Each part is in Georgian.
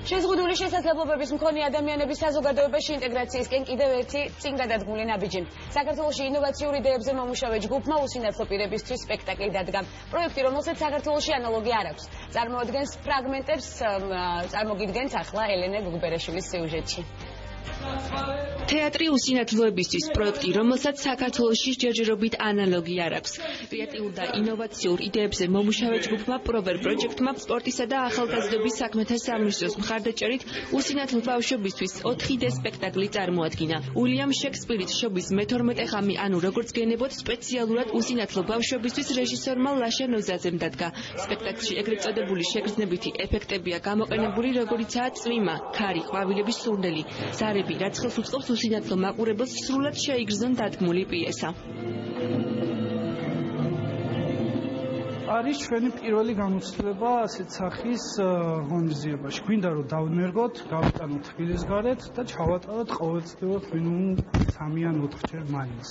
შეზღუდული შესაძლებლობების მქონე ადამიანების საზოგადოებაში ინტეგრაციისკენ კიდევ ერთი წინ გადადგმული ნაბიჯი. საქართველოში ინოვაციურ იდეებზე მომუშავე ჯგუფმა უსინათლო პირებისთვის სპექტაკლი დადგა. პროექტი, რომელსაც საქართველოში ანალოგი არ აქვს, წარმოადგენს ფრაგმენტებს, წარმოგიდგენთ ახლა ელენე გუგბერაშვილის სიუჟეტში. თეატრი უსინათლოებისთვის პროექტი, რომელსაც საქართველოში ჯერჯერობით ანალოგი არ აქვს. კრეატიულ და ინოვაციურ იდეებზე მომუშავე ჯგუფმა Prover პროექტმა სპორტისა და ახალგაზრდობის საქმეთა სამინისტროს მხარდაჭერით უსინათლო ბავშვებისთვის 4D სპექტაკლი წარმოადგინა. უილიამ შექსპირის შობის მე-12 ღამე, ანუ როგორც გენებოთ, სპეციალურად უსინათლო ბავშვებისთვის რეჟისორმა ლაშა ნოზაძემ დადგა. სპექტაკლში ეგრეთ წოდებული შეგრძნებითი ეფექტებია გამოყენებული, როგორიცაა წვიმა, ქარი, ყვავილების სურნელი, ზარები, რაც ხელს უწყობს უსინათლო მაყურებელს სრულად შეიგრძნონ დადგმული პიესა. არის ჩვენი პირველი გამოცდილება ასეთ სახის ღონისძიებაში. გვინდა რომ დავნერგოთ, გავიტანოთ თბილის გარეთ და ჩავატაროთ ყოველწლიურად მინიმუმ 3 ან 4 ჯერ მაინც.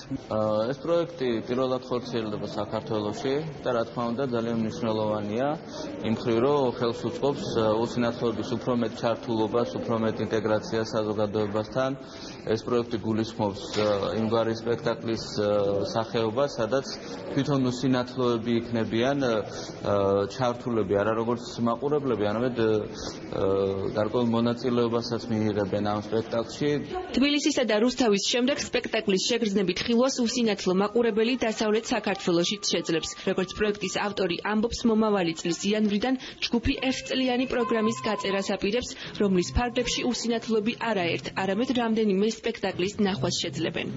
ეს პროექტი პირველად ხორციელდება საქართველოში და რა თქმა უნდა ძალიან მნიშვნელოვანია იმ მხრივ რომ ხელს უწყობს უსინათლოების უფრო მეტ ჩართულობას, უფრო მეტ ინტეგრაციას საზოგადოებასთან. ეს პროექტი გულისხმობს იმგვარი სპექტაკლის სახეობას, სადაც თვითონ უსინათლოები იქნებიან ჩართულები არა როგორც მაყურებლები, არამედ გარკვეულ მონაწილეობასაც მიიღებენ ამ სპექტაკლში. თბილისისა და რუსთავის შემდეგ სპექტაკლის შეგრძნებით ხილვას უსინათლო მაყურებელი დასავლეთ საქართველოშიც შეძლებს. როგორც პროექტის ავტორი ამბობს, მომავალი წლის იანვრიდან ჯგუფი 1 წლიანი პროგრამის გაწერას აპირებს, რომლის ფარგლებში უსინათლოები არაერთ, არამედ რამდენიმე სპექტაკლის ნახვას შეძლებენ.